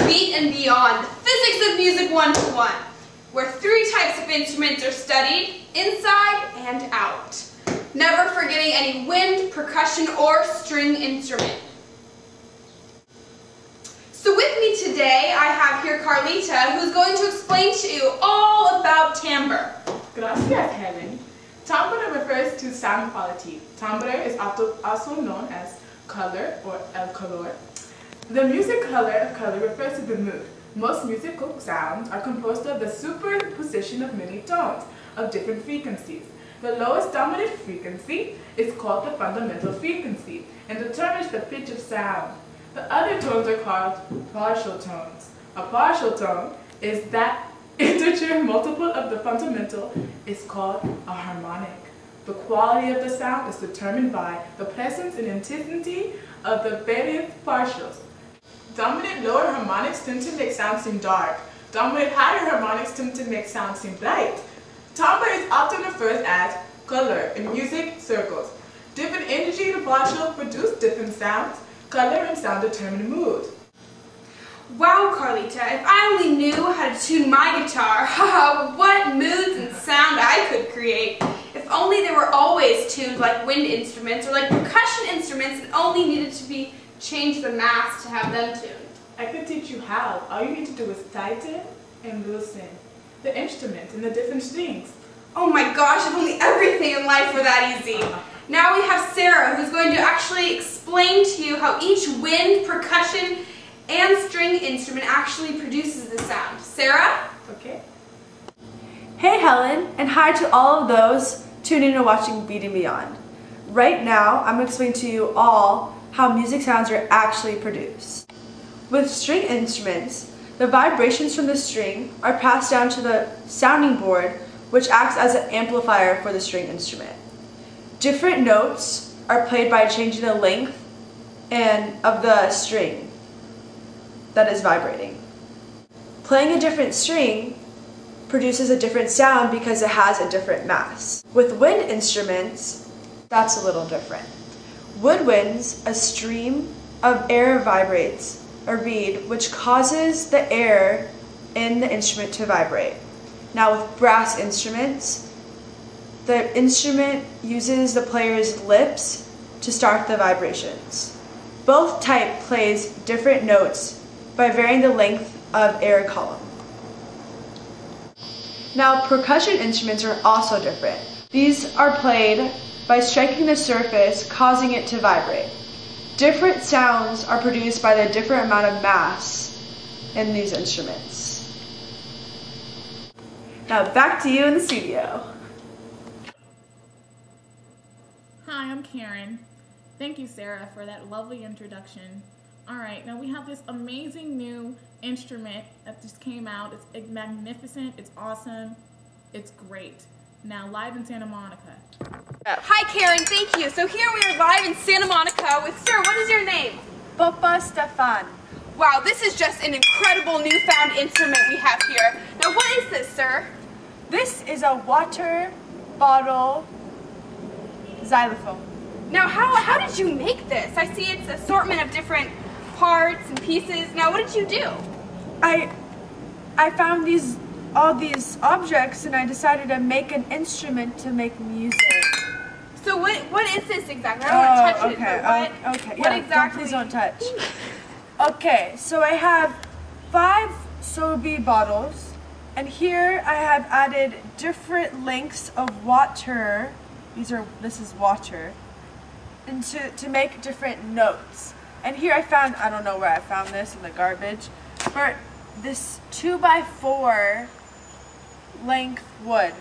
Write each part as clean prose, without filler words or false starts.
Beat and Beyond, the Physics of Music 101, where 3 types of instruments are studied, inside and out. Never forgetting any wind, percussion, or string instrument. So with me today, I have here Carlita, who's going to explain to you all about timbre. Gracias, Helen. Timbre refers to sound quality. Timbre is also known as color or el color. The music color refers to the mood. Most musical sounds are composed of the superposition of many tones of different frequencies. The lowest dominant frequency is called the fundamental frequency and determines the pitch of sound. The other tones are called partial tones. A partial tone is that integer multiple of the fundamental is called a harmonic. The quality of the sound is determined by the presence and intensity of the various partials. Dominant lower harmonics tend to make sound seem dark. Dominant higher harmonics tend to make sound seem bright. Timbre is often referred as color in music circles. Different energy in a partial produce different sounds. Color and sound determine mood. Wow, Carlita, if I only knew how to tune my guitar, what moods and sound I could create. If only they were always tuned like wind instruments or like percussion instruments and only needed to be change the mass to have them tuned. I could teach you how. All you need to do is tighten and loosen the instrument and the different strings. Oh my gosh, if only everything in life were that easy. Now we have Sarah, who's going to actually explain to you how each wind, percussion, and string instrument actually produces the sound. Sarah? Okay. Hey Helen, and hi to all of those tuning in and watching Beat and Beyond. Right now, I'm going to explain to you all how music sounds are actually produced. With string instruments, the vibrations from the string are passed down to the sounding board, which acts as an amplifier for the string instrument. Different notes are played by changing the length of the string that is vibrating. Playing a different string produces a different sound because it has a different mass. With wind instruments, that's a little different. Woodwinds, a stream of air vibrates a reed, which causes the air in the instrument to vibrate. Now with brass instruments, the instrument uses the player's lips to start the vibrations. Both type plays different notes by varying the length of air column. Now percussion instruments are also different. These are played by striking the surface, causing it to vibrate. Different sounds are produced by the different amount of mass in these instruments. Now back to you in the studio. Hi, I'm Karen. Thank you, Sarah, for that lovely introduction. All right, now we have this amazing new instrument that just came out. It's magnificent, it's awesome, it's great. Now live in Santa Monica. Hi Karen, thank you. So here we are live in Santa Monica with Sir, what is your name? Papa Stefan. Wow, this is just an incredible newfound instrument we have here. Now what is this, sir? This is a water bottle xylophone. Now how did you make this? I see it's an assortment of different parts and pieces. Now what did you do? I found all these objects and I decided to make an instrument to make music. So what is this exactly? I don't want to touch okay. it. But what Yeah, exactly? Please don't touch. Okay, so I have 5 Sobe bottles, and here I have added different lengths of water. This is water, and to make different notes. And here I found, I don't know where I found this in the garbage, but this 2x4 length wood.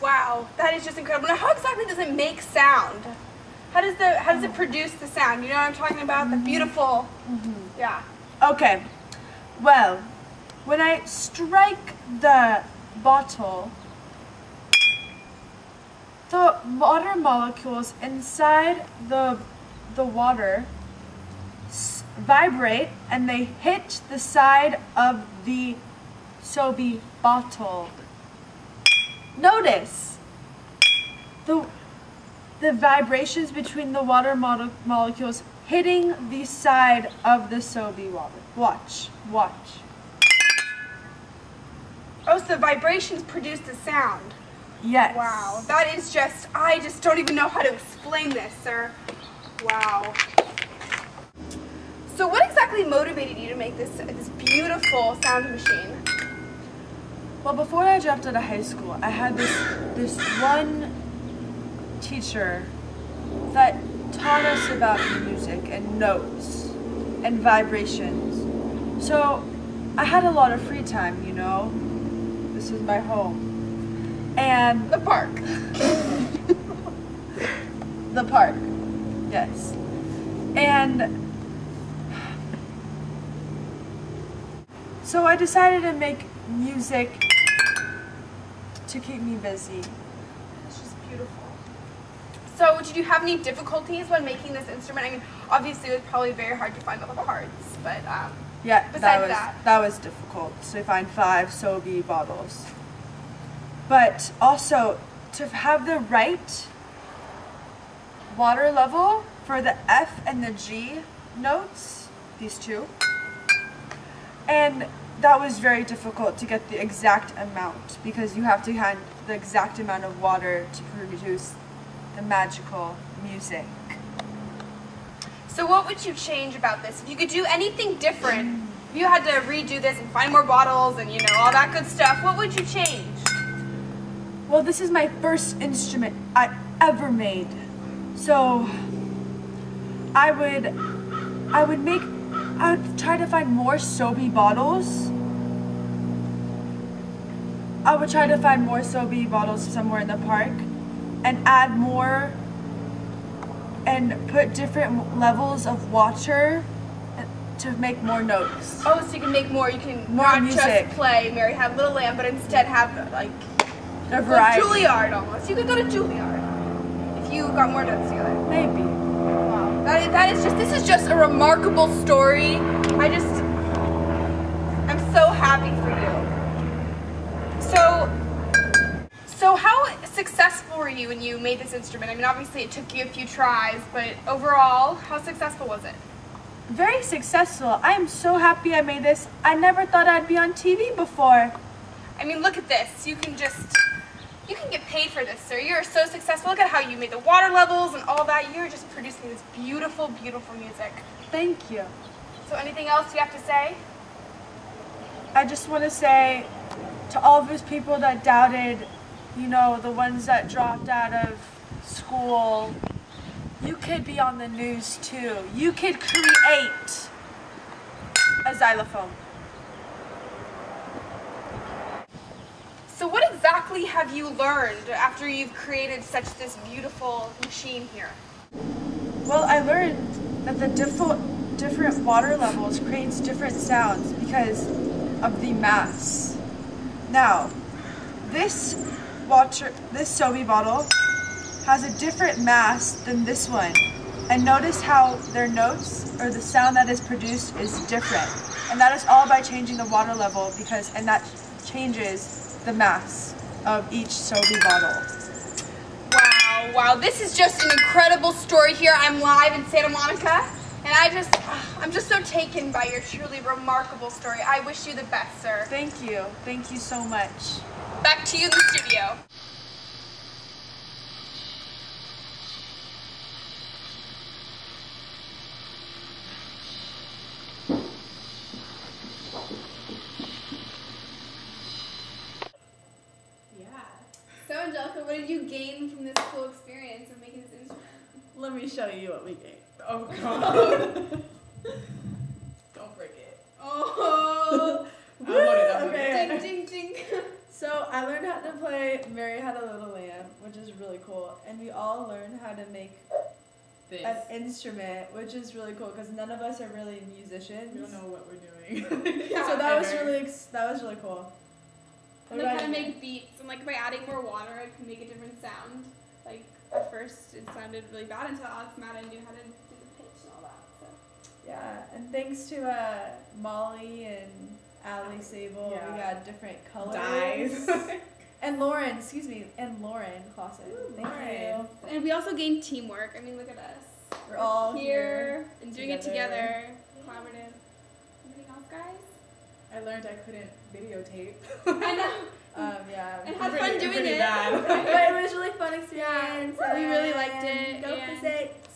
Wow, that is just incredible. Now how exactly does it make sound? How does it produce the sound? You know what I'm talking about? The beautiful, yeah. Okay, well, when I strike the bottle, the water molecules inside the water vibrate and they hit the side of the Sobe bottle. Notice the vibrations between the water molecules hitting the side of the Sobe water. Watch, watch. Oh, so the vibrations produce the sound. Yes. Wow, that is just, I just don't even know how to explain this, sir. Wow. So what exactly motivated you to make this beautiful sound machine? Well, before I dropped out of high school, I had this one teacher that taught us about music and notes and vibrations. So I had a lot of free time, you know. This was my home. And The park. the park, yes. And so I decided to make music to keep me busy. It's just beautiful. So did you have any difficulties when making this instrument? I mean, obviously it was probably very hard to find all the parts, but Yeah, Besides that was difficult to find 5 Sobe bottles. But also to have the right water level for the F and the G notes, these two. And that was very difficult to get the exact amount because you have to have the exact amount of water to produce the magical music. so what would you change about this? If you could do anything different, if you had to redo this and find more bottles and, you know, all that good stuff, what would you change? Well, this is my first instrument I ever made. So I would try to find more Sobe bottles. I would try to find more Sobe bottles somewhere in the park and add more and put different levels of water to make more notes. Oh, so you can make more. You can More not music. just play Mary Had Little Lamb, but instead have like A go variety. Juilliard almost. You could go to Juilliard if you got more notes together. Maybe. Wow, this is just a remarkable story. I'm so happy for you. So how successful were you when you made this instrument? I mean, obviously it took you a few tries, but overall, how successful was it? Very successful. I am so happy I made this. I never thought I'd be on TV before. I mean, look at this. You can get paid for this, sir. You're so successful. Look at how you made the water levels and all that. You're just producing this beautiful, beautiful music. Thank you. So anything else you have to say? I just want to say to all those people that doubted, you know, the ones that dropped out of school, you could be on the news too. You could create a xylophone. So what exactly have you learned after you've created this beautiful machine here? Well, I learned that the different water levels creates different sounds because of the mass. Now, this Sobe bottle has a different mass than this one. And notice how their notes or the sound that is produced is different. And that is all by changing the water level and that changes the mass of each Sobe bottle. Wow, this is just an incredible story here. I'm live in Santa Monica, and I'm just so taken by your truly remarkable story. I wish you the best, sir. Thank you. Thank you so much. Back to you in the studio. So, Angelica, what did you gain from this cool experience of making this instrument? Let me show you what we gained. Oh, God. Don't break it. Oh! I want it. I want it. Ding, ding, ding. So I learned how to play Mary Had a Little Lamb, which is really cool. And we all learned how to make This. an instrument, which is really cool because none of us are really musicians. We don't know what we're doing. So that was Ever. really cool. And like how to make beats, and like by adding more water, it can make a different sound. Like at first, it sounded really bad until Alex Madden knew how to do the pitch and all that. So. Yeah, and thanks to Molly and Allie Sable, Yeah. we got different colors. Dyes. And Lauren Clausen. Thank Lauren. you. And we also gained teamwork. I mean, look at us. We're all here. and doing it together. Collaborative. Anything else, guys? I learned I couldn't videotape. I know. Yeah. And had fun doing it. Bad. But it was a really fun experience. Yeah, we really liked and it, Go and- Physics.